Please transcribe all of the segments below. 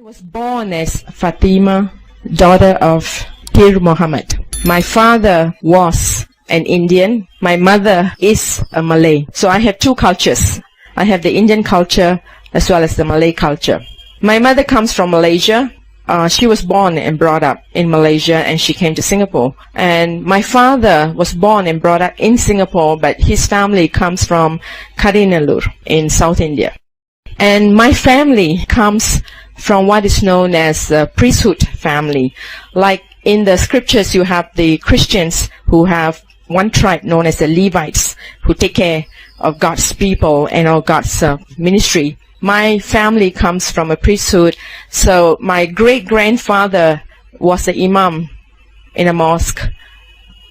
was born as Fatima, daughter of Pir Muhammad. My father was an Indian. My mother is a Malay. So I have two cultures. I have the Indian culture as well as the Malay culture. My mother comes from Malaysia. She was born and brought up in Malaysia, and she came to Singapore. And my father was born and brought up in Singapore, but his family comes from Karinallur in South India. And my family comes from what is known as a priesthood family. Like in the scriptures, you have the Christians who have one tribe known as the Levites, who take care of God's people and of God's ministry. My family comes from a priesthood, so my great-grandfather was an imam in a mosque.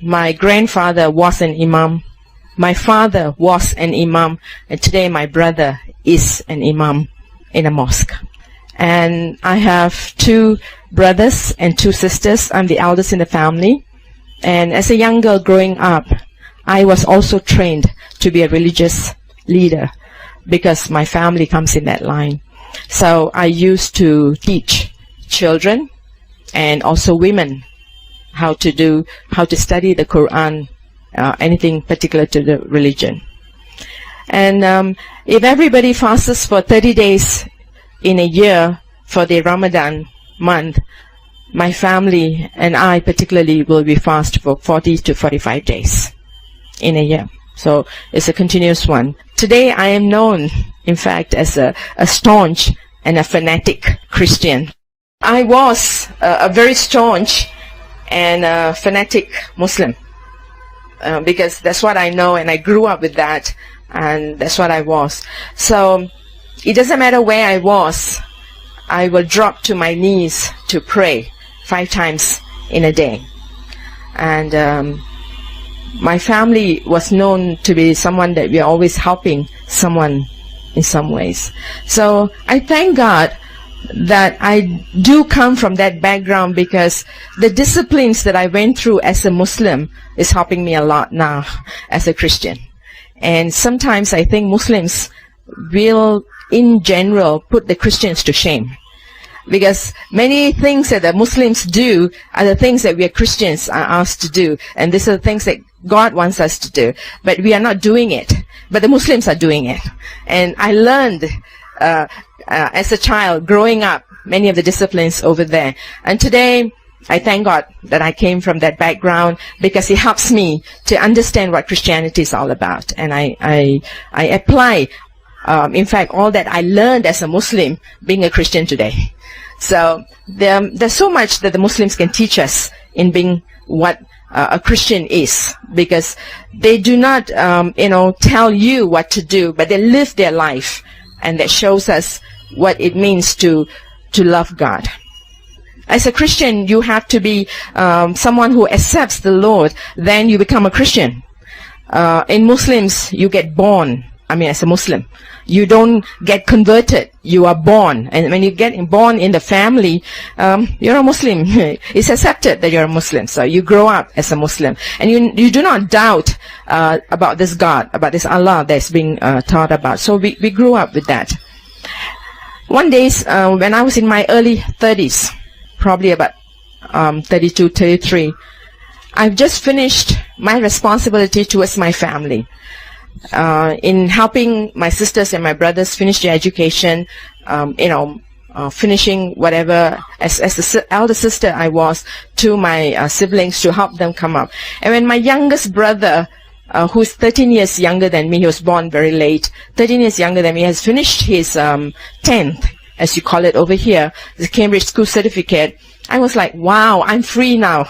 My grandfather was an imam. My father was an imam, and today my brother is an imam in a mosque. And I have two brothers and two sisters. I'm the eldest in the family. And as a young girl growing up, I was also trained to be a religious leader, because my family comes in that line. So I used to teach children and also women how to study the Quran, anything particular to the religion. And if everybody fasts for 30 days in a year for the Ramadan month, my family and I particularly will be fast for 40 to 45 days in a year. So it's a continuous one. Today I am known, in fact, as a staunch and a fanatic Christian. I was a very staunch and a fanatic Muslim, because that's what I know, and I grew up with that, and that's what I was. So it doesn't matter where I was, I will drop to my knees to pray 5 times in a day. And my family was known to be someone that we are always helping someone in some ways. So I thank God that I do come from that background, because the disciplines that I went through as a Muslim is helping me a lot now as a Christian. And sometimes I think Muslims will, in general, put the Christians to shame, because many things that the Muslims do are the things that we as Christians are asked to do, and these are the things that God wants us to do, but we are not doing it. But the Muslims are doing it. And I learned as a child, growing up, many of the disciplines over there. And today, I thank God that I came from that background, because it helps me to understand what Christianity is all about. And I apply, in fact, all that I learned as a Muslim being a Christian today. So there's so much that the Muslims can teach us in being what a Christian is, because they do not, tell you what to do, but they live their life, and that shows us what it means to love God. As a Christian, you have to be someone who accepts the Lord, then you become a Christian. In Muslims, you get born. As a Muslim, you don't get converted, you are born. And when you get born in the family, you're a Muslim. It's accepted that you're a Muslim. So you grow up as a Muslim. And you do not doubt about this God, about this Allah that's being taught about. So we grew up with that. One day, when I was in my early 30s, probably about 32, 33, I've just finished my responsibility towards my family. In helping my sisters and my brothers finish their education, finishing whatever, as the elder sister I was to my siblings, to help them come up. And when my youngest brother, who's 13 years younger than me, he was born very late, 13 years younger than me, has finished his 10th, as you call it over here, the Cambridge School Certificate, I was like, wow, I'm free now.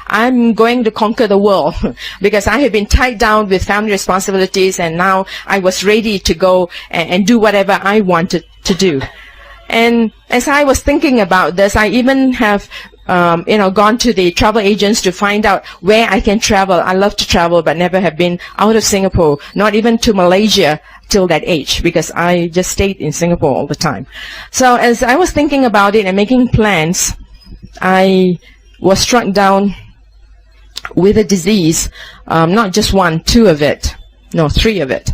I'm going to conquer the world, because I have been tied down with family responsibilities, and now I was ready to go and do whatever I wanted to do. And as I was thinking about this, I even have gone to the travel agents to find out where I can travel. I love to travel, but never have been out of Singapore, not even to Malaysia till that age, because I just stayed in Singapore all the time. So as I was thinking about it and making plans, I was struck down with a disease, not just one, 2 of it, no, 3 of it.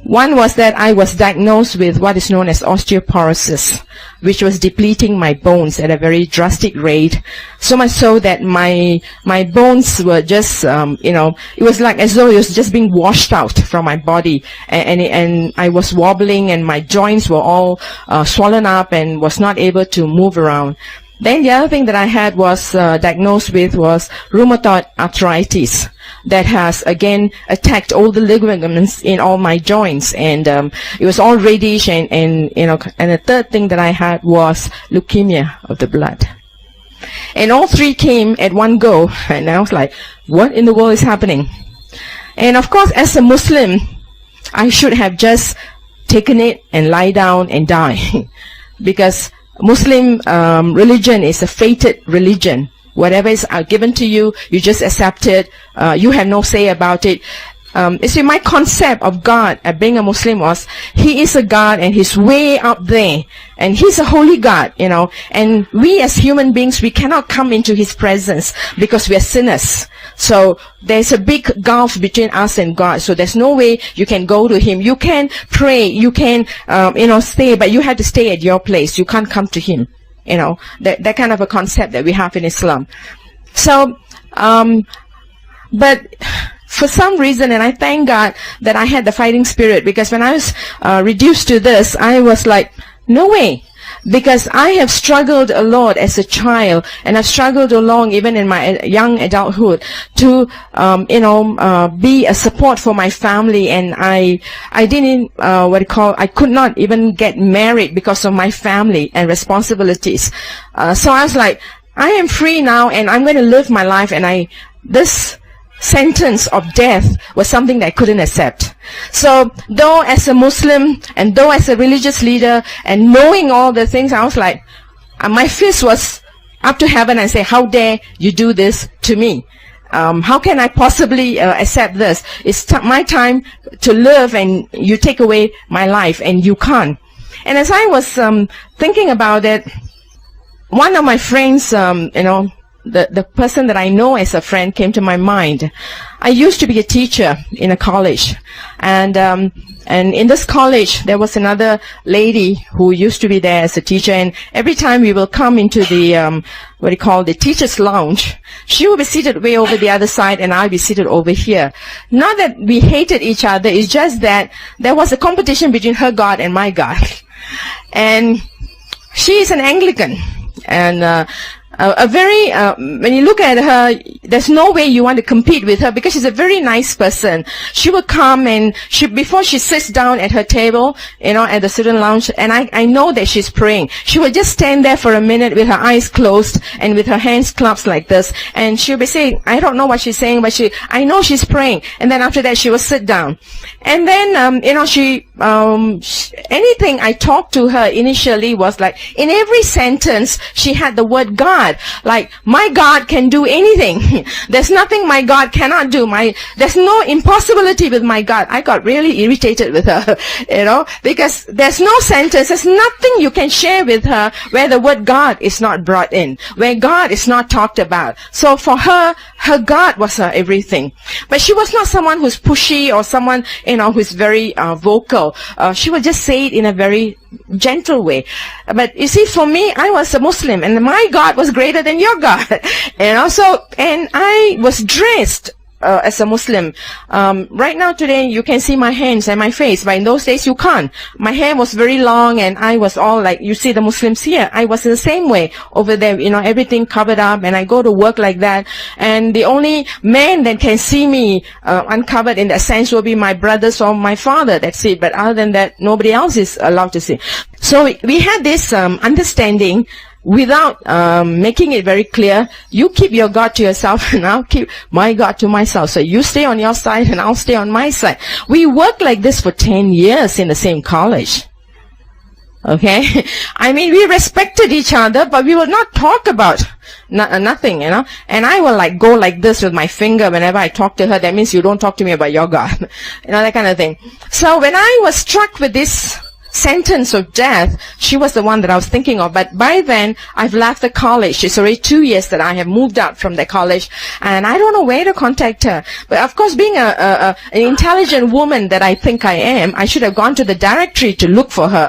One was that I was diagnosed with what is known as osteoporosis, which was depleting my bones at a very drastic rate, so much so that my bones were just, it was like as though it was just being washed out from my body, and I was wobbling, and my joints were all swollen up and was not able to move around. Then the other thing that I had was diagnosed with was rheumatoid arthritis that has again attacked all the ligaments in all my joints, and it was all reddish, and the third thing that I had was leukemia of the blood. And all three came at one go, and I was like, what in the world is happening? And of course, as a Muslim, I should have just taken it and lie down and die because Muslim religion is a fated religion. Whatever is given to you, you just accept it. You have no say about it. You see, my concept of God, being a Muslim, was He is a God and He's way up there. And He's a holy God, And we as human beings, we cannot come into His presence because we are sinners. So there's a big gulf between us and God. So there's no way you can go to Him. You can pray, you can, stay, but you have to stay at your place. You can't come to Him. That kind of a concept that we have in Islam. So, but for some reason, and I thank God that I had the fighting spirit, because when I was reduced to this, I was like, no way. Because I have struggled a lot as a child, and I've struggled along even in my young adulthood to, be a support for my family, and I didn't, I could not even get married because of my family and responsibilities. So I was like, I am free now, and I'm going to live my life, and this sentence of death was something that I couldn't accept. So though as a Muslim and though as a religious leader and knowing all the things, I was like, my fist was up to heaven and say, how dare you do this to me? How can I possibly accept this? It's my time to live, and you take away my life, and you can't. And as I was thinking about it, one of my friends, the person that I know as a friend came to my mind. I used to be a teacher in a college, and in this college there was another lady who used to be there as a teacher, and every time we will come into the the teacher's lounge, she will be seated way over the other side and I'll be seated over here. Not that we hated each other, it's just that there was a competition between her God and my God. And she is an Anglican, and when you look at her, there's no way you want to compete with her because she's a very nice person. She will come, and before she sits down at her table, at the student lounge, and I know that she's praying. She will just stand there for a minute with her eyes closed and with her hands clasped like this, and she'll be saying, I don't know what she's saying, but I know she's praying. And then after that, she will sit down. And then, anything I talked to her initially was like, in every sentence, she had the word God. Like, my God can do anything. There's nothing my God cannot do. There's no impossibility with my God. I got really irritated with her, because there's no sentence, there's nothing you can share with her where the word God is not brought in, where God is not talked about. So for her God was her everything. But she was not someone who's pushy or someone, who's very vocal. She would just say it in a very gentle way. But you see, for me, I was a Muslim, and my God was greater than your God. And I was dressed as a Muslim. Right now today, you can see my hands and my face, but in those days, you can't. My hair was very long, and I was all like, you see the Muslims here. I was in the same way over there, everything covered up, and I go to work like that. And the only man that can see me uncovered in that sense will be my brothers or my father. That's it. But other than that, nobody else is allowed to see. So we had this understanding. Without making it very clear, you keep your God to yourself, and I'll keep my God to myself. So you stay on your side, and I'll stay on my side. We worked like this for 10 years in the same college. Okay? I mean, we respected each other, but we will not talk about nothing, And I will go like this with my finger whenever I talk to her. That means you don't talk to me about your God. That kind of thing. So when I was struck with this sentence of death, she was the one that I was thinking of. But by then, I've left the college. It's already 2 years that I have moved out from the college, and I don't know where to contact her. But of course, being an intelligent woman that I think I am, I should have gone to the directory to look for her,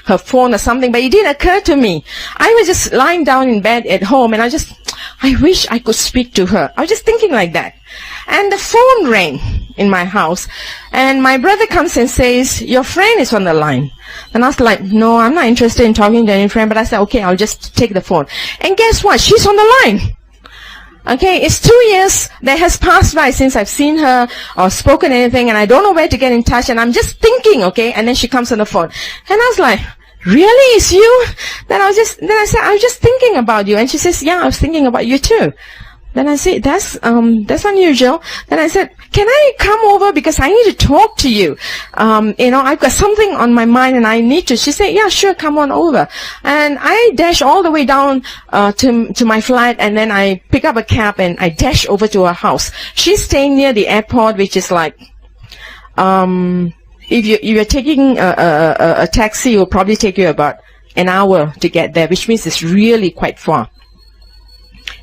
her phone or something. But it didn't occur to me. I was just lying down in bed at home, and I wish I could speak to her. I was just thinking like that. And the phone rang in my house, and my brother comes and says, your friend is on the line. And I was like, no, I'm not interested in talking to any friend, but I said, okay, I'll just take the phone. And guess what? She's on the line. Okay, it's 2 years that has passed by since I've seen her or spoken anything, and I don't know where to get in touch, and I'm just thinking, okay, and then she comes on the phone. And I was like, really, it's you? Then I said, I was just thinking about you. And she says, yeah, I was thinking about you too. Then I said, that's unusual. Then I said, can I come over because I need to talk to you? I've got something on my mind and I need to. She said, yeah, sure, come on over. And I dash all the way down to my flat, and then I pick up a cab and I dash over to her house. She's staying near the airport, which is like, if you're taking a taxi, it will probably take you about an hour to get there, which means it's really quite far.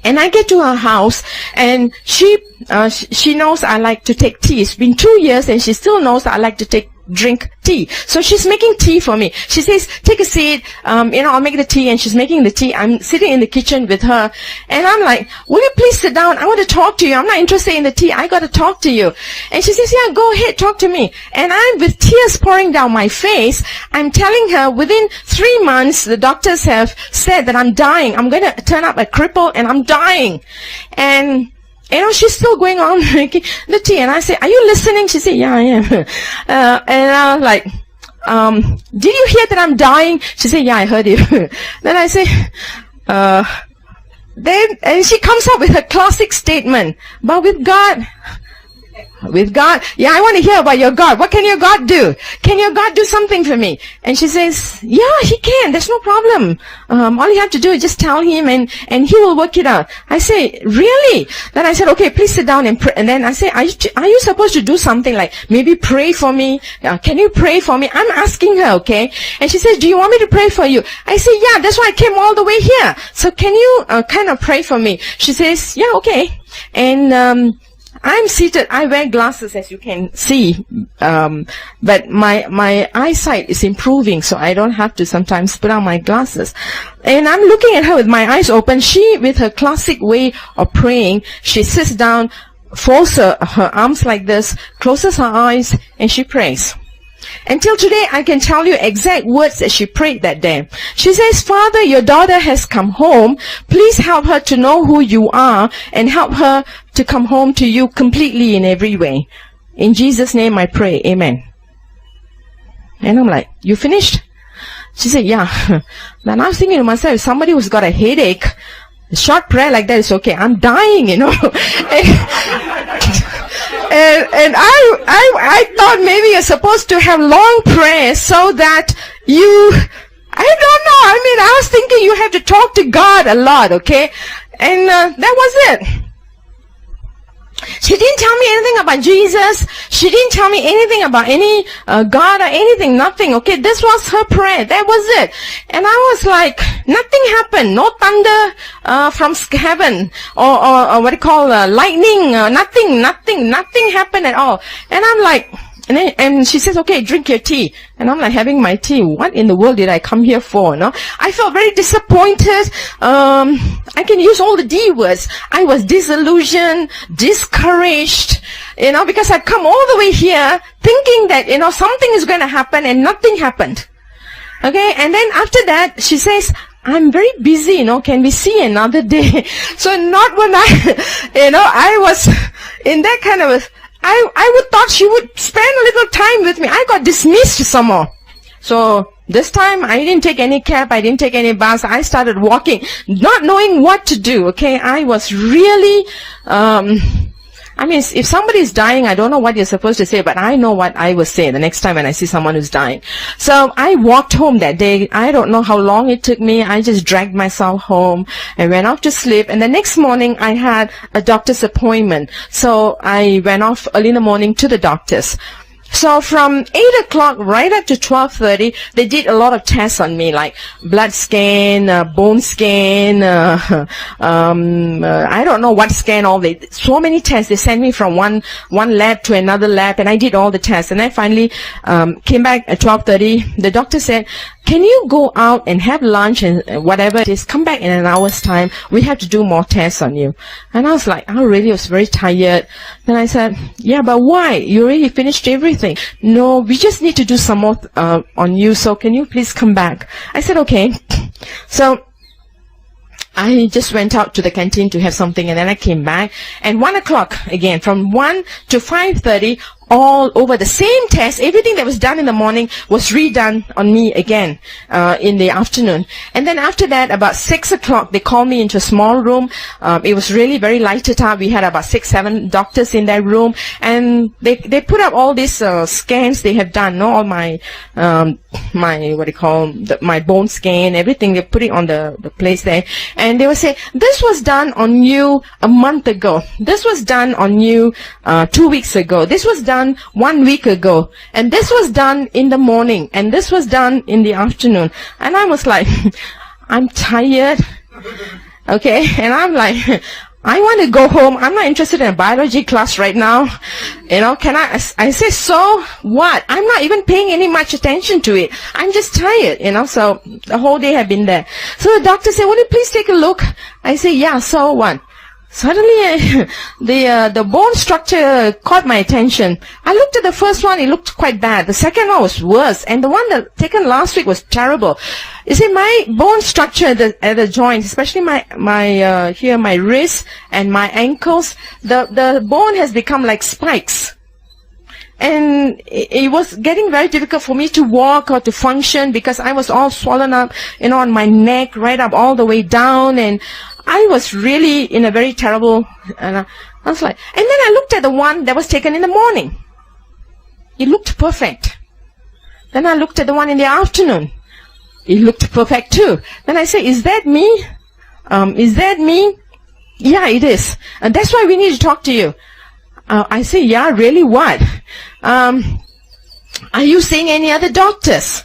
And I get to her house, and she knows I like to take tea. It's been 2 years, and she still knows I like to drink tea. So she's making tea for me. She says, take a seat, I'll make the tea, and she's making the tea. I'm sitting in the kitchen with her, and I'm like, will you please sit down? I want to talk to you. I'm not interested in the tea. I got to talk to you. And she says, yeah, go ahead, talk to me. And I'm with tears pouring down my face. I'm telling her within 3 months, the doctors have said that I'm dying. I'm going to turn up a cripple, and I'm dying. And she's still going on making the tea. And I say, are you listening? She said, yeah, I am. And I was like, did you hear that I'm dying? She said, yeah, I heard you. Then I say, and she comes up with her classic statement, but with God, yeah, I want to hear about your God. What can your God do? Can your God do something for me? And she says, yeah, he can. There's no problem. All you have to do is just tell him and he will work it out. I say, really? Then I said, okay, please sit down and pray. And then I say, are you supposed to do something like maybe pray for me? Can you pray for me? I'm asking her, okay? And she says, do you want me to pray for you? I say, yeah, that's why I came all the way here. So can you kind of pray for me? She says, yeah, okay. And I'm seated. I wear glasses, as you can see, but my eyesight is improving, so I don't have to sometimes put on my glasses. And I'm looking at her with my eyes open. She, with her classic way of praying, she sits down, folds her arms like this, closes her eyes, and she prays. Until today, I can tell you exact words that she prayed that day. She says, Father, your daughter has come home. Please help her to know who you are and help her to come home to you completely in every way. In Jesus' name I pray. Amen. And I'm like, you finished? She said, yeah. Then I was thinking to myself, somebody who's got a headache, a short prayer like that is okay. I'm dying, And I thought maybe you're supposed to have long prayers so that I don't know. I mean, I was thinking you have to talk to God a lot, okay? And that was it. She didn't tell me anything about Jesus. She didn't tell me anything about any God or anything, nothing, okay? This was her prayer. That was it. And I was like, nothing happened. No thunder from heaven or what do you call lightning. Nothing happened at all. And I'm like, and she says, okay, drink your tea. And I'm like having my tea. What in the world did I come here for? No? I felt very disappointed. I can use all the D words. I was disillusioned, discouraged, because I'd come all the way here thinking that, something is going to happen, and nothing happened. Okay. And then after that, she says, I'm very busy, can we see another day? So not when I was in that kind of I would thought she would spend a little time with me. I got dismissed somehow. So this time I didn't take any cab. I didn't take any bus. I started walking, not knowing what to do. Okay. I was really, if somebody is dying, I don't know what you're supposed to say, but I know what I will say the next time when I see someone who's dying. So I walked home that day. I don't know how long it took me. I just dragged myself home and went off to sleep. And the next morning I had a doctor's appointment. So I went off early in the morning to the doctor's. So from 8 o'clock right up to 12:30, they did a lot of tests on me, like blood scan, bone scan, I don't know what scan, so many tests. They sent me from one lab to another lab, and I did all the tests. And I finally came back at 12:30. The doctor said, can you go out and have lunch and whatever it is, come back in an hour's time. We have to do more tests on you. And I was like, I really was very tired. Then I said, yeah, but why? You already finished everything. No, we just need to do some more on you. So can you please come back? I said, okay. So I just went out to the canteen to have something, and then I came back. And 1 o'clock again, from 1 to 5:30, all over the same test, everything that was done in the morning was redone on me again in the afternoon. And then after that, about 6 o'clock, they called me into a small room. It was really very lighted up. We had about 6, 7 doctors in that room, and they put up all these scans they have done, all my my bone scan, everything. They put it on the place there, and they would say, this was done on you a month ago. This was done on you 2 weeks ago. This was done 1 week ago, and this was done in the morning, and this was done in the afternoon. And I was like, I'm tired, okay, and I'm like, I want to go home. I'm not interested in a biology class right now. Can I say, so what? I'm not even paying any much attention to it. I'm just tired, so the whole day I've been there. So the doctor said, will you please take a look? I say, yeah, so what? Suddenly, the bone structure caught my attention. I looked at the first one, it looked quite bad. The second one was worse, and the one that taken last week was terrible. You see, my bone structure at the joints, especially my wrist and my ankles, the bone has become like spikes. And it was getting very difficult for me to walk or to function because I was all swollen up, on my neck, right up all the way down, and I was really in a very terrible, and I was like, and then I looked at the one that was taken in the morning. It looked perfect. Then I looked at the one in the afternoon. It looked perfect too. Then I said, is that me? Is that me? Yeah, it is. And that's why we need to talk to you. I say, yeah, really, what? Are you seeing any other doctors?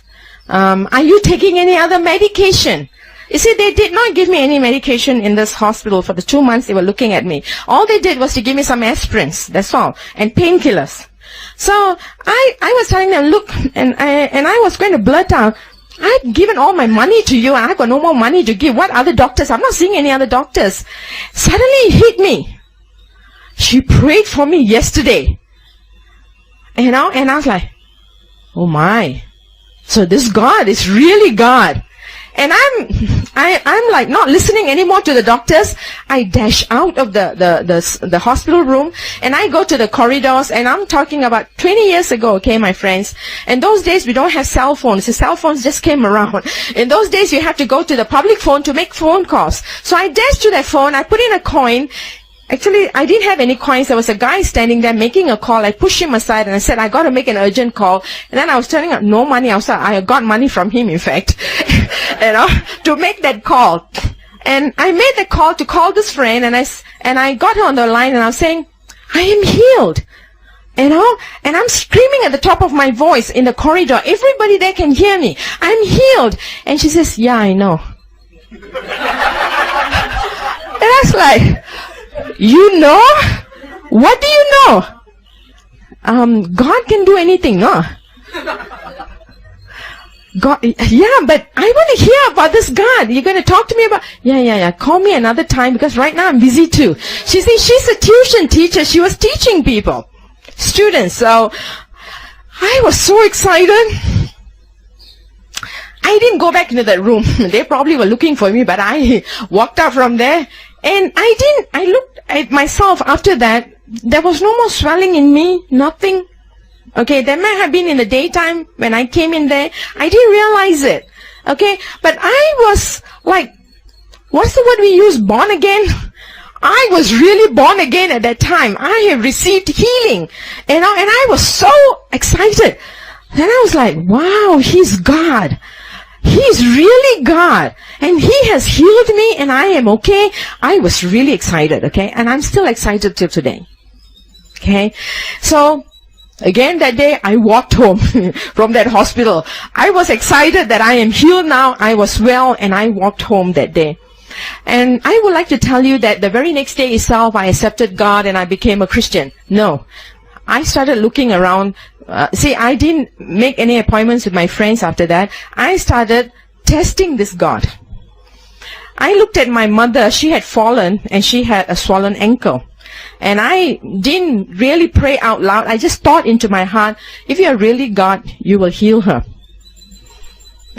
Are you taking any other medication? You see, they did not give me any medication in this hospital for the 2 months they were looking at me. All they did was to give me some aspirins, that's all, and painkillers. So I was telling them, look, and I was going to blurt out, I've given all my money to you, and I've got no more money to give. What other doctors? I'm not seeing any other doctors. Suddenly it hit me. She prayed for me yesterday. And I was like, oh my. So this God is really God. And I'm like not listening anymore to the doctors. I dash out of the hospital room, and I go to the corridors, and I'm talking about 20 years ago, okay, my friends. In those days, we don't have cell phones. The cell phones just came around. In those days, you have to go to the public phone to make phone calls. So I dashed to that phone, I put in a coin. Actually, I didn't have any coins. There was a guy standing there making a call. I pushed him aside and I said, I got to make an urgent call. And then I was turning up no money outside. I got money from him, in fact, to make that call. And I made the call to call this friend, and I got her on the line, and I was saying, I am healed. And I'm screaming at the top of my voice in the corridor. Everybody there can hear me. I'm healed. And she says, yeah, I know. And I was like, you know? What do you know? God can do anything, no? God, yeah, but I want to hear about this God. You're going to talk to me about, yeah. Call me another time because right now I'm busy too. She said she's a tuition teacher. She was teaching people, students. So I was so excited. I didn't go back into that room. They probably were looking for me, but I walked out from there. And I looked at myself after that. There was no more swelling in me, nothing. Okay, there might have been in the daytime when I came in there. I didn't realize it. Okay, but I was like, what's the word we use, born again? I was really born again at that time. I have received healing. And I was so excited. Then I was like, wow, He's God. He's really God. And He has healed me and I am okay. I was really excited, okay? And I'm still excited till today. Okay? So, Again that day, I walked home from that hospital. I was excited that I am healed now. I was well, and I walked home that day. And I would like to tell you that the very next day itself, I accepted God and I became a Christian. No. I started looking around. I didn't make any appointments with my friends after that. I started testing this God. I looked at my mother. She had fallen and she had a swollen ankle. And I didn't really pray out loud. I just thought into my heart, if you are really God, you will heal her.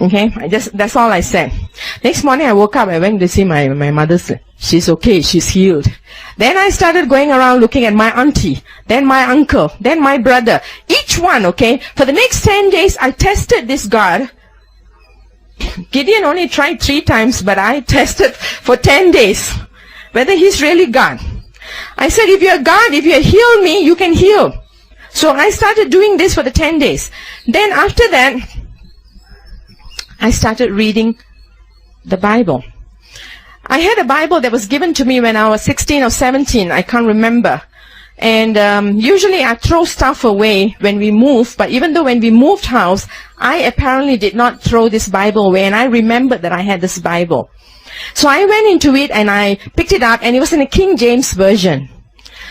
Okay, that's all I said. Next morning I woke up, I went to see my mother. She's okay, she's healed. Then I started going around looking at my auntie, then my uncle, then my brother. Each one, okay, for the next 10 days I tested this God. Gideon only tried 3 times, but I tested for 10 days whether he's really God. I said, if you're God, if you heal me, you can heal. So I started doing this for the 10 days. Then after that, I started reading the Bible. I had a Bible that was given to me when I was 16 or 17. I can't remember. And usually I throw stuff away when we move. But even though when we moved house, I apparently did not throw this Bible away. And I remembered that I had this Bible. So I went into it and I picked it up. And it was in a King James version.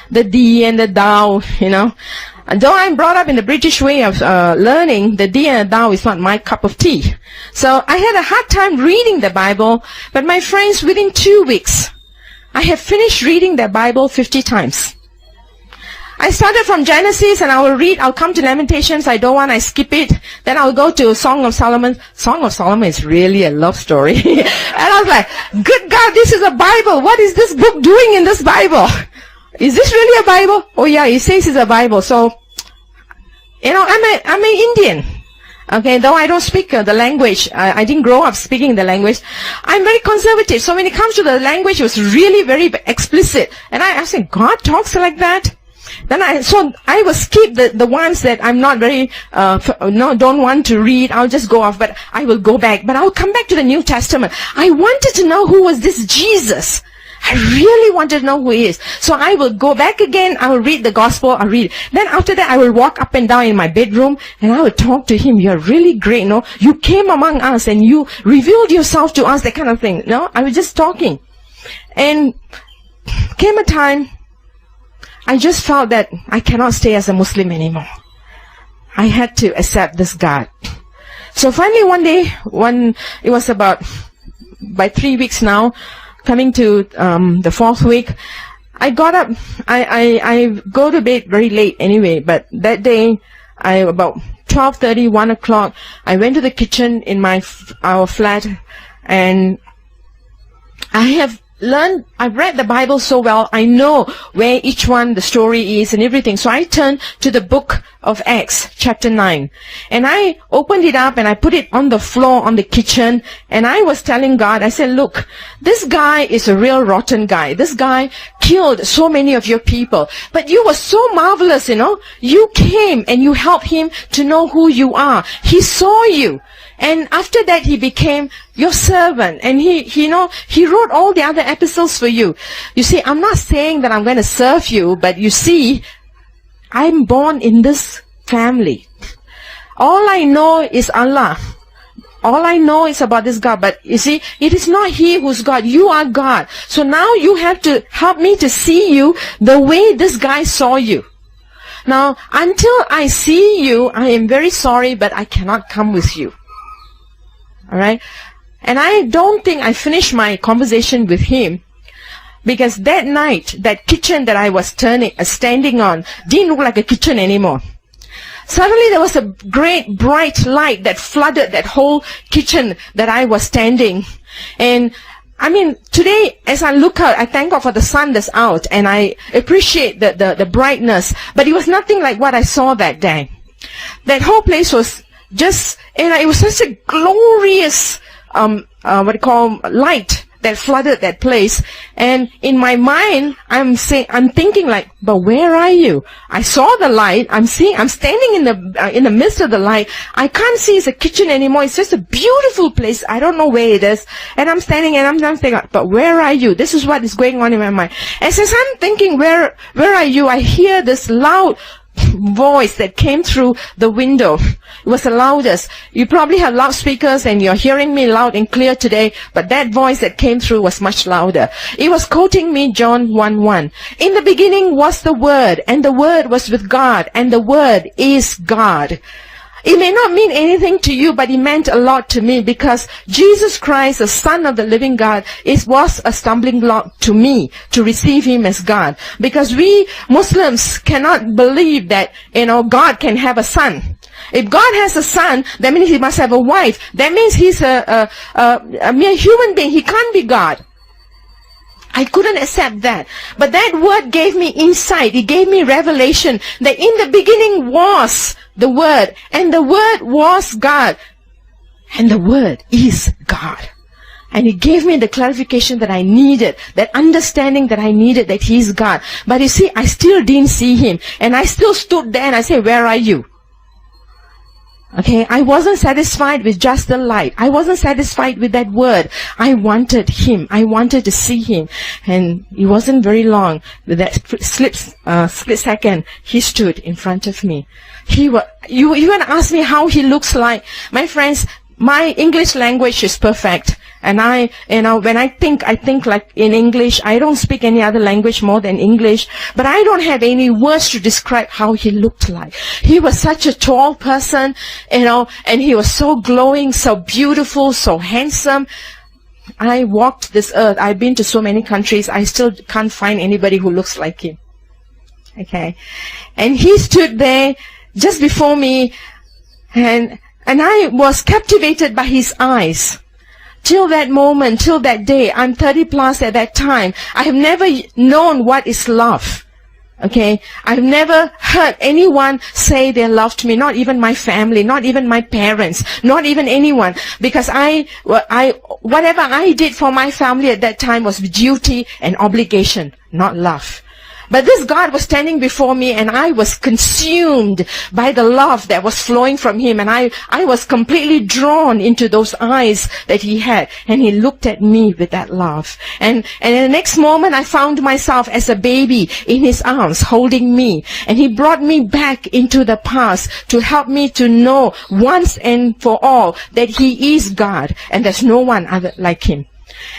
The D and the thou, you know. And though I'm brought up in the British way of learning, the D and the thou is not my cup of tea. So I had a hard time reading the Bible, but my friends, within 2 weeks, I have finished reading the Bible 50 times. I started from Genesis and I'll come to Lamentations, I skip it. Then I'll go to Song of Solomon. Song of Solomon is really a love story. And I was like, good God, this is a Bible. What is this book doing in this Bible? Is this really a Bible? Oh yeah, it says it's a Bible. So, you know, I'm an Indian. Okay, though I don't speak the language. I didn't grow up speaking the language. I'm very conservative. So when it comes to the language, it was really very explicit. And I said, God talks like that? Then I will skip the ones that I'm not very, don't want to read. I'll just go off, but I will go back. But I'll come back to the New Testament. I wanted to know who was this Jesus. I really wanted to know who he is. So I will go back again. I will read the gospel. I'll read. Then after that, I will walk up and down in my bedroom and I will talk to him. You're really great, no? You came among us and you revealed yourself to us, that kind of thing. No, I was just talking. And came a time, I just felt that I cannot stay as a Muslim anymore. I had to accept this God. So finally one day, it was about, by 3 weeks now, coming to the 4th week, I got up. I go to bed very late anyway, but that day, about 12:30, 1 o'clock, I went to the kitchen in our flat, and I've read the Bible so well, I know where each one, the story is and everything. So I turned to the book of Acts, chapter 9. And I opened it up and I put it on the floor on the kitchen. And I was telling God, I said, look, this guy is a real rotten guy. This guy killed so many of your people. But you were so marvelous, you know. You came and you helped him to know who you are. He saw you. And after that, he became your servant. And he wrote all the other epistles for you. You see, I'm not saying that I'm going to serve you, but you see, I'm born in this family. All I know is Allah. All I know is about this God. But you see, it is not he who's God. You are God. So now you have to help me to see you the way this guy saw you. Now, until I see you, I am very sorry, but I cannot come with you. All right? And I don't think I finished my conversation with him, because that night, that kitchen that I was standing on didn't look like a kitchen anymore. Suddenly there was a great bright light that flooded that whole kitchen that I was standing. And I mean, today, as I look out, I thank God for the sun that's out, and I appreciate the brightness. But it was nothing like what I saw that day. That whole place was just, and it was such a glorious, light that flooded that place. And in my mind, I'm thinking like, but where are you? I saw the light. I'm standing in the midst of the light. I can't see it's a kitchen anymore. It's just a beautiful place. I don't know where it is. And I'm standing and I'm thinking, but where are you? This is what is going on in my mind. And since I'm thinking, where are you? I hear this loud voice that came through the window. It was the loudest. You probably have loudspeakers and you're hearing me loud and clear today, but that voice that came through was much louder. It was quoting me John 1:1. In the beginning was the Word, and the Word was with God, and the Word is God. It may not mean anything to you, but it meant a lot to me, because Jesus Christ, the Son of the living God, was a stumbling block to me to receive Him as God. Because we Muslims cannot believe that, God can have a son. If God has a son, that means He must have a wife. That means He's a mere human being. He can't be God. I couldn't accept that. But that word gave me insight. It gave me revelation that in the beginning was the Word, and the Word was God, and the Word is God. And it gave me the clarification that I needed, that understanding that I needed, that He is God. But you see, I still didn't see Him, and I still stood there and I said, where are you? Okay, I wasn't satisfied with just the light. I wasn't satisfied with that word. I wanted Him. I wanted to see Him. And it wasn't very long. With that split second, He stood in front of me. You want to ask me how He looks like? My friends, my English language is perfect. And when I think like in English. I don't speak any other language more than English. But I don't have any words to describe how He looked like. He was such a tall person, and He was so glowing, so beautiful, so handsome. I walked this earth. I've been to so many countries. I still can't find anybody who looks like Him. Okay. And He stood there just before me, and I was captivated by His eyes. Till that moment, till that day, I'm 30 plus at that time. I have never known what is love. Okay? I've never heard anyone say they loved me, not even my family, not even my parents, not even anyone. Because whatever I did for my family at that time was duty and obligation, not love. But this God was standing before me, and I was consumed by the love that was flowing from Him. And I was completely drawn into those eyes that He had. And He looked at me with that love. And in the next moment, I found myself as a baby in His arms, holding me. And He brought me back into the past to help me to know once and for all that He is God. And there's no one other like Him.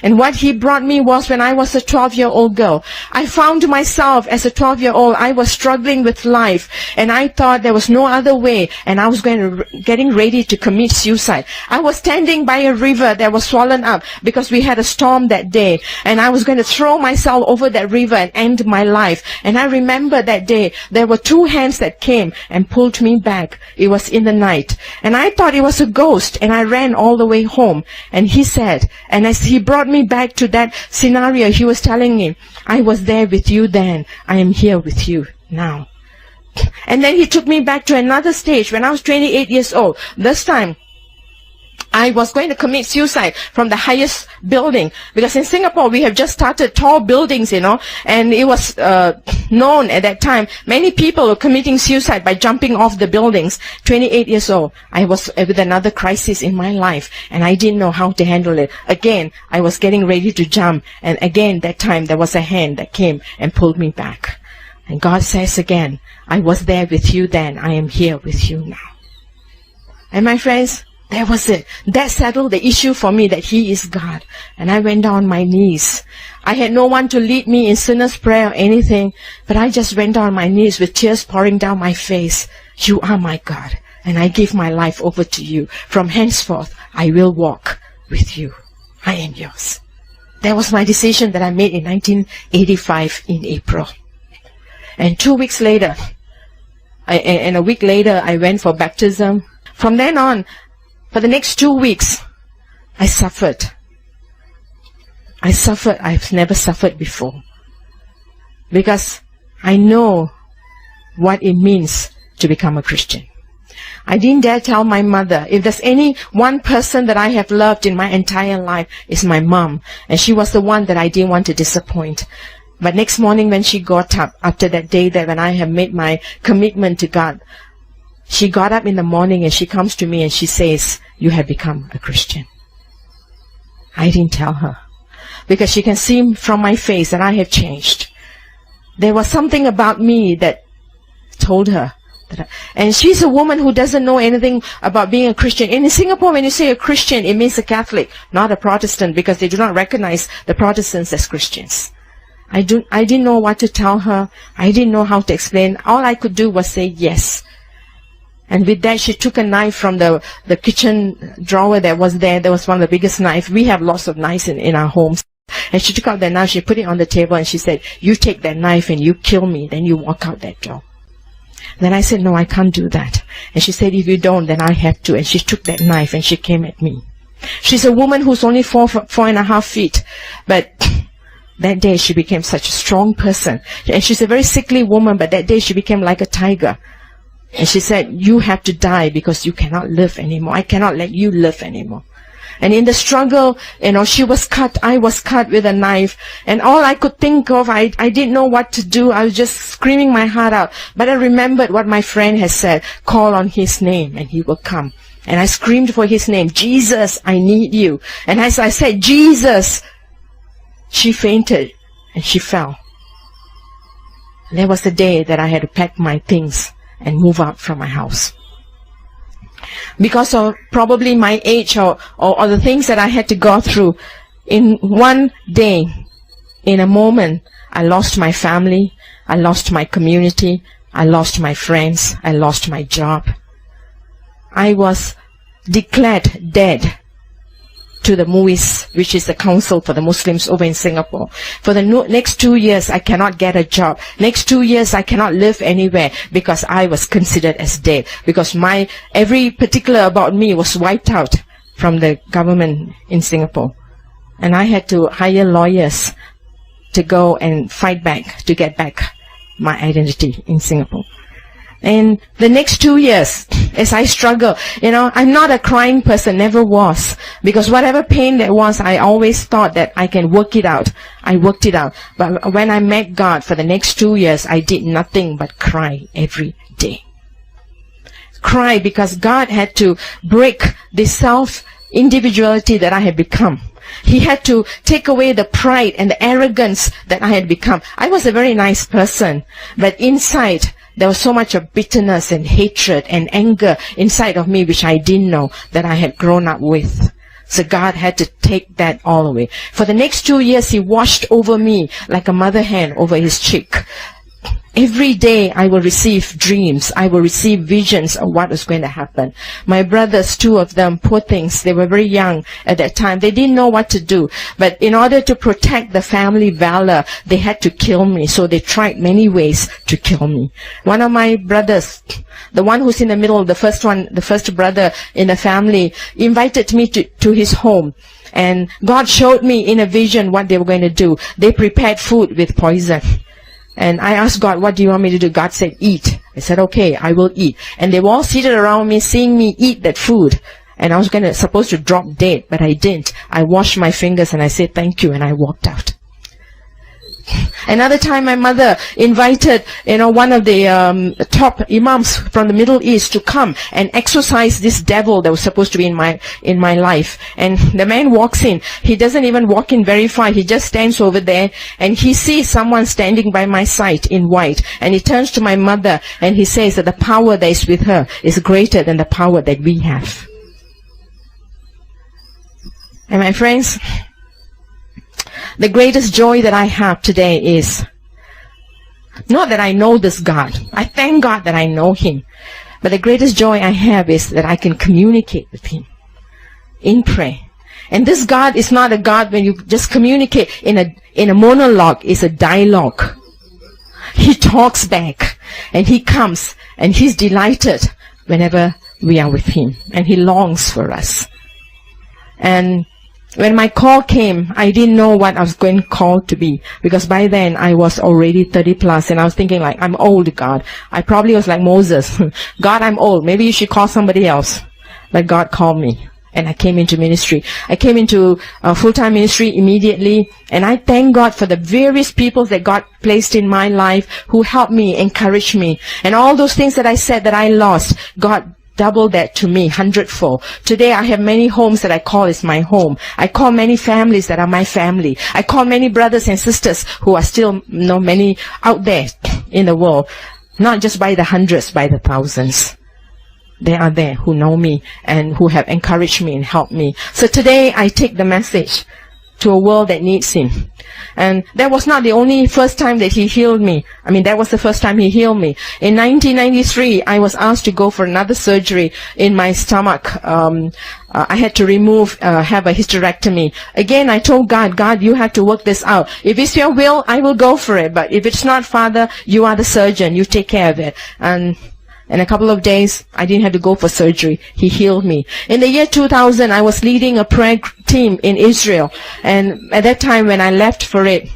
And what He brought me was when I was a 12-year-old girl. I found myself as a 12-year-old. I was struggling with life, and I thought there was no other way, and I was getting ready to commit suicide. I was standing by a river that was swollen up because we had a storm that day, and I was going to throw myself over that river and end my life. And I remember that day, there were two hands that came and pulled me back. It was in the night, and I thought it was a ghost, and I ran all the way home. And He said, and as He brought me back to that scenario, He was telling me, I was there with you then. I am here with you now. And then He took me back to another stage when I was 28 years old. This time, I was going to commit suicide from the highest building, because in Singapore we have just started tall buildings, and it was known at that time. Many people were committing suicide by jumping off the buildings. 28 years old, I was with another crisis in my life, and I didn't know how to handle it. Again, I was getting ready to jump, and again that time there was a hand that came and pulled me back. And God says again, I was there with you then, I am here with you now. And my friends, that was it. That settled the issue for me, that He is God. And I went down on my knees. I had no one to lead me in sinner's prayer or anything, but I just went down on my knees with tears pouring down my face. You are my God, and I give my life over to you. From henceforth, I will walk with you. I am yours. That was my decision that I made in 1985 in April. And 2 weeks later, and a week later, I went for baptism. From then on, for the next 2 weeks, I suffered. I've never suffered before. Because I know what it means to become a Christian. I didn't dare tell my mother. If there's any one person that I have loved in my entire life, it's my mom. And she was the one that I didn't want to disappoint. But next morning when she got up, after that day that when I have made my commitment to God, she got up in the morning and she comes to me and she says, you have become a Christian. I didn't tell her, because she can see from my face that I have changed. There was something about me that told her. And she's a woman who doesn't know anything about being a Christian. In Singapore, when you say a Christian, it means a Catholic, not a Protestant, because they do not recognize the Protestants as Christians. I didn't know what to tell her. I didn't know how to explain. All I could do was say yes. And with that, she took a knife from the kitchen drawer that was there. There was one of the biggest knives. We have lots of knives in our homes. And she took out that knife, she put it on the table, and she said, "You take that knife and you kill me, then you walk out that door." Then I said, "No, I can't do that." And she said, "If you don't, then I have to." And she took that knife and she came at me. She's a woman who's only 4.5 feet. But that day she became such a strong person. And she's a very sickly woman, but that day she became like a tiger. And she said, "You have to die because you cannot live anymore. I cannot let you live anymore." And in the struggle, she was cut, I was cut with a knife. And all I could think of, I didn't know what to do. I was just screaming my heart out. But I remembered what my friend had said, "Call on his name and he will come." And I screamed for his name, "Jesus, I need you." And as I said, "Jesus," she fainted and she fell. And that was the day that I had to pack my things and move out from my house. Because of probably my age or the things that I had to go through, in one day, in a moment, I lost my family, I lost my community, I lost my friends, I lost my job. I was declared dead to the MUIS, which is the Council for the Muslims over in Singapore. For the next 2 years, I cannot get a job. Next 2 years, I cannot live anywhere because I was considered as dead. Because every particular about me was wiped out from the government in Singapore. And I had to hire lawyers to go and fight back, to get back my identity in Singapore. And the next 2 years, as I struggle, I'm not a crying person, never was. Because whatever pain there was, I always thought that I can work it out. I worked it out. But when I met God for the next 2 years, I did nothing but cry every day. Cry because God had to break the self-individuality that I had become. He had to take away the pride and the arrogance that I had become. I was a very nice person, but inside, there was so much of bitterness and hatred and anger inside of me, which I didn't know that I had grown up with. So God had to take that all away. For the next 2 years, He washed over me like a mother hen over his cheek. Every day I will receive dreams. I will receive visions of what was going to happen. My brothers, 2 of them, poor things, they were very young at that time. They didn't know what to do. But in order to protect the family valor, they had to kill me. So they tried many ways to kill me. One of my brothers, the one who's in the middle, the first brother in the family, invited me to his home. And God showed me in a vision what they were going to do. They prepared food with poison. And I asked God, "What do you want me to do?" God said, "Eat." I said, "Okay, I will eat." And they were all seated around me, seeing me eat that food. And I was supposed to drop dead, but I didn't. I washed my fingers and I said, "Thank you," and I walked out. Another time, my mother invited, one of the top imams from the Middle East to come and exorcise this devil that was supposed to be in my life. And the man walks in. He doesn't even walk in very far. He just stands over there, and he sees someone standing by my side in white. And he turns to my mother and he says that the power that is with her is greater than the power that we have. And my friends, the greatest joy that I have today is not that I know this God. I thank God that I know Him. But the greatest joy I have is that I can communicate with Him in prayer. And this God is not a God when you just communicate in a monologue. It's a dialogue. He talks back and He comes and He's delighted whenever we are with Him. And He longs for us. And when my call came, I didn't know what I was going to call to be, because by then I was already 30 plus, and I was thinking like, I'm old, God. I probably was like Moses. God, I'm old. Maybe you should call somebody else. But God called me, and I came into ministry. I came into full-time ministry immediately, and I thank God for the various people that God placed in my life who helped me, encouraged me. And all those things that I said that I lost, God double that to me, 100-fold. Today I have many homes that I call is my home. I call many families that are my family. I call many brothers and sisters who are still, many out there in the world. Not just by the hundreds, by the thousands. They are there who know me and who have encouraged me and helped me. So today I take the message to a world that needs Him. And that was not the only first time that He healed me. I mean, that was the first time He healed me. In 1993, I was asked to go for another surgery in my stomach. I had to have a hysterectomy. Again, I told God, you have to work this out. If it's your will, I will go for it. But if it's not, Father, you are the surgeon. You take care of it. And in a couple of days, I didn't have to go for surgery. He healed me. In the year 2000, I was leading a prayer team in Israel. And at that time, when I left for it,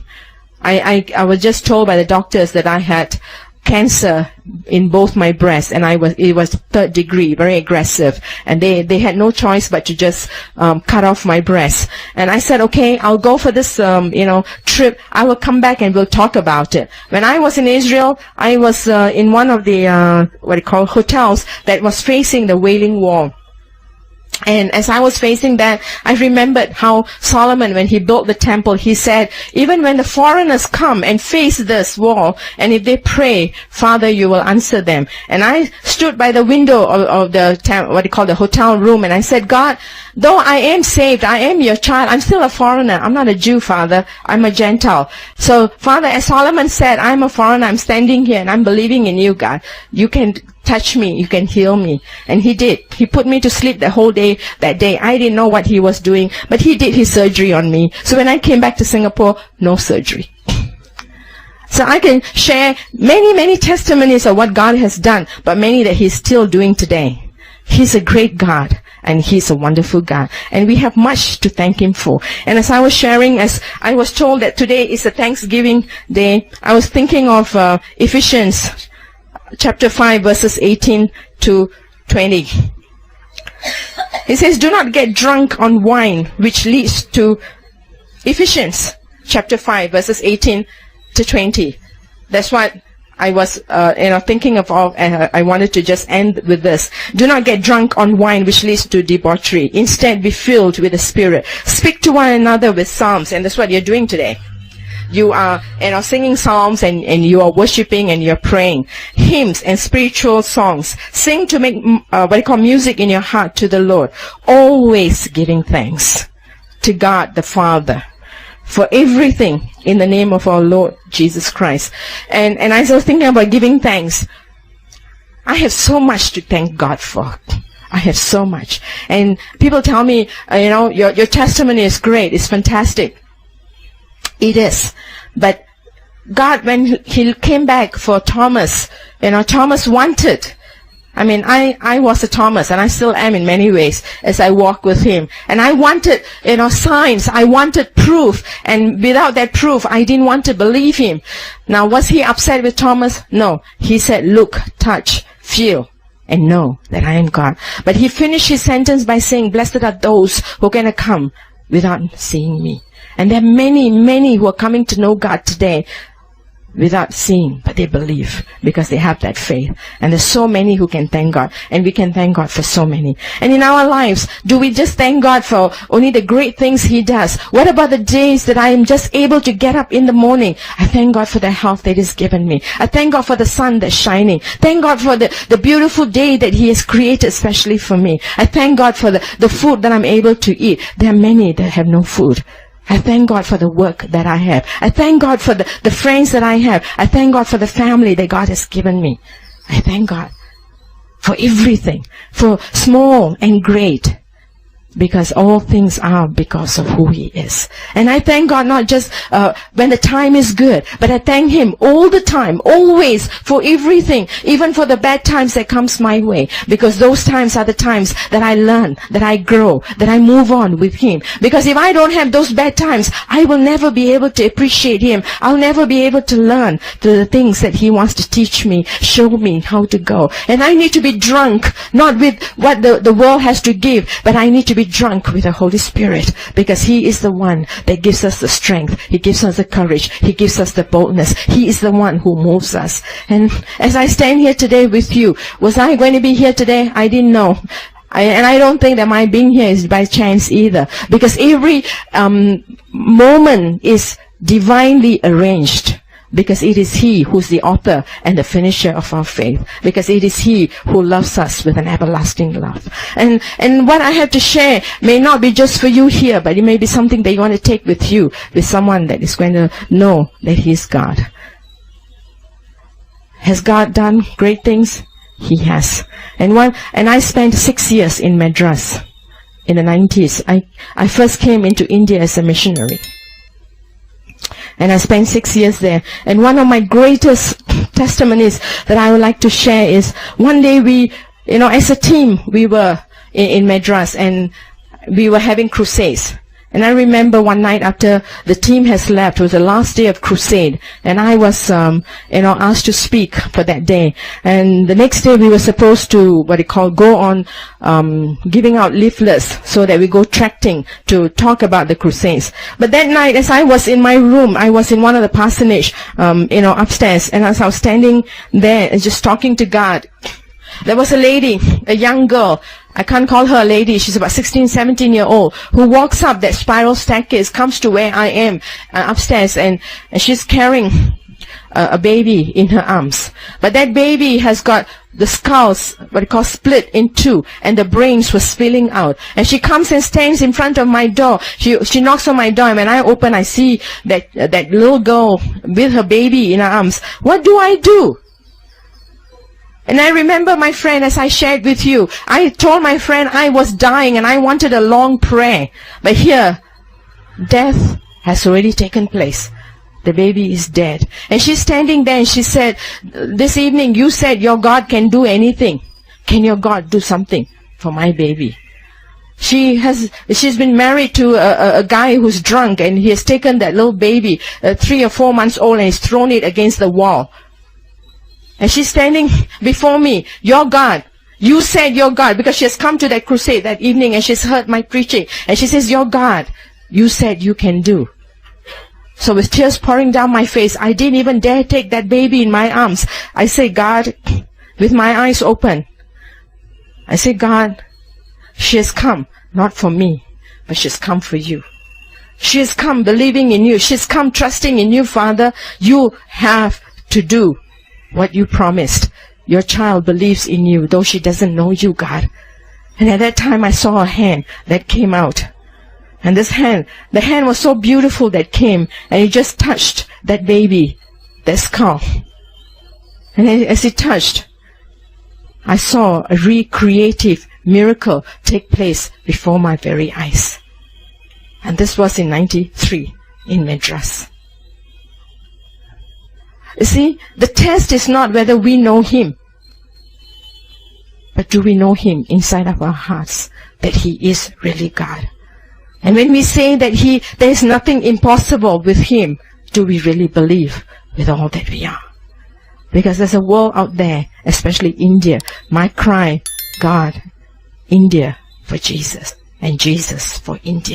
I was just told by the doctors that I had cancer in both my breasts, and it was 3rd degree, very aggressive, and they had no choice but to just cut off my breast. And I said, okay, I'll go for this trip. I will come back and we'll talk about it. When I was in Israel, I was in one of the hotels that was facing the Wailing Wall. And as I was facing that, I remembered how Solomon, when he built the temple, he said, even when the foreigners come and face this wall, and if they pray, Father, you will answer them. And I stood by the window of the hotel room, and I said, God, though I am saved, I am your child, I'm still a foreigner. I'm not a Jew, Father. I'm a Gentile. So, Father, as Solomon said, I'm a foreigner. I'm standing here and I'm believing in you, God. You can touch me. You can heal me. And He did. He put me to sleep the whole day that day. I didn't know what He was doing, but He did His surgery on me. So when I came back to Singapore, no surgery. So I can share many, many testimonies of what God has done, but many that He's still doing today. He's a great God. And He's a wonderful God. And we have much to thank Him for. And as I was sharing, as I was told that today is a Thanksgiving Day, I was thinking of Ephesians chapter 5, verses 18 to 20. It says, do not get drunk on wine, which leads to Ephesians chapter 5, verses 18 to 20. That's what I was, thinking of. I wanted to just end with this. Do not get drunk on wine, which leads to debauchery. Instead, be filled with the Spirit. Speak to one another with psalms, and that's what you're doing today. You are, singing psalms, and you are worshiping, and you're praying. Hymns and spiritual songs. Sing to make music in your heart to the Lord. Always giving thanks to God the Father for everything in the name of our Lord Jesus Christ. And as I was thinking about giving thanks, I have so much to thank God for. I have so much. And people tell me, your testimony is great. It's fantastic. It is. But God, when He came back for Thomas, Thomas wanted. I was a Thomas, and I still am in many ways as I walk with Him. And I wanted, signs. I wanted proof. And without that proof, I didn't want to believe Him. Now, was He upset with Thomas? No. He said, look, touch, feel, and know that I am God. But He finished His sentence by saying, blessed are those who are going to come without seeing me. And there are many, many who are coming to know God today without seeing, but they believe because they have that faith. And there's so many who can thank God, and we can thank God for so many. And in our lives, do we just thank God for only the great things He does? What about the days that I am just able to get up in the morning? I thank God for the health that He's given me. I thank God for the sun that's shining. Thank God for the beautiful day that He has created especially for me. I thank God for the food that I'm able to eat. There are many that have no food. I thank God for the work that I have. I thank God for the friends that I have. I thank God for the family that God has given me. I thank God for everything, for small and great, because all things are because of who He is. And I thank God not just when the time is good, but I thank Him all the time, always, for everything, even for the bad times that comes my way, because those times are the times that I learn, that I grow, that I move on with Him. Because if I don't have those bad times, I will never be able to appreciate Him. I'll never be able to learn the things that He wants to teach me, show me how to go. And I need to be drunk, not with what the world has to give, but I need to be drunk with the Holy Spirit, because He is the one that gives us the strength. He gives us the courage. He gives us the boldness. He is the one who moves us. And as I stand here today with you, was I going to be here today? I didn't know. And I don't think that my being here is by chance either, because every moment is divinely arranged. Because it is He who's the author and the finisher of our faith. Because it is He who loves us with an everlasting love. And what I have to share may not be just for you here, but it may be something that you want to take with you, with someone that is going to know that He is God. Has God done great things? He has. And I spent 6 years in Madras in the 90s. I first came into India as a missionary. And I spent 6 years there. And one of my greatest testimonies that I would like to share is one day we, as a team, we were in Madras and we were having crusades. And I remember one night after the team has left, it was the last day of crusade, and I was, asked to speak for that day. And the next day we were supposed to, go on, giving out leaflets so that we go tracting to talk about the crusades. But that night, as I was in my room, I was in one of the parsonage, upstairs, and as I was standing there and just talking to God, there was a lady, a young girl, I can't call her a lady, she's about 16, 17 year old, who walks up that spiral staircase, comes to where I am, upstairs, and she's carrying a baby in her arms. But that baby has got the skulls, split in two, and the brains were spilling out. And she comes and stands in front of my door. She knocks on my door, and when I open, I see that little girl with her baby in her arms. What do I do? And I remember my friend, as I shared with you, I told my friend I was dying and I wanted a long prayer. But here, death has already taken place. The baby is dead. And she's standing there and she said, this evening you said your God can do anything. Can your God do something for my baby? She's been married to a guy who's drunk, and he has taken that little baby, 3 or 4 months old, and he's thrown it against the wall. And she's standing before me, your God. You said your God, because she has come to that crusade that evening and she's heard my preaching. And she says, your God, you said you can do. So with tears pouring down my face, I didn't even dare take that baby in my arms. I say, God, with my eyes open, I say, God, she has come, not for me, but she's come for you. She has come believing in you. She's come trusting in you, Father. You have to do what you promised. Your child believes in you, though she doesn't know you, God. And at that time, I saw a hand that came out. And this hand, the hand was so beautiful that came, and it just touched that baby, that skull. And as it touched, I saw a recreative miracle take place before my very eyes. And this was in 93 in Madras. You see, the test is not whether we know Him, but do we know Him inside of our hearts, that He is really God. And when we say that there is nothing impossible with Him, do we really believe with all that we are? Because there's a world out there, especially India. My cry, God, India for Jesus, and Jesus for India.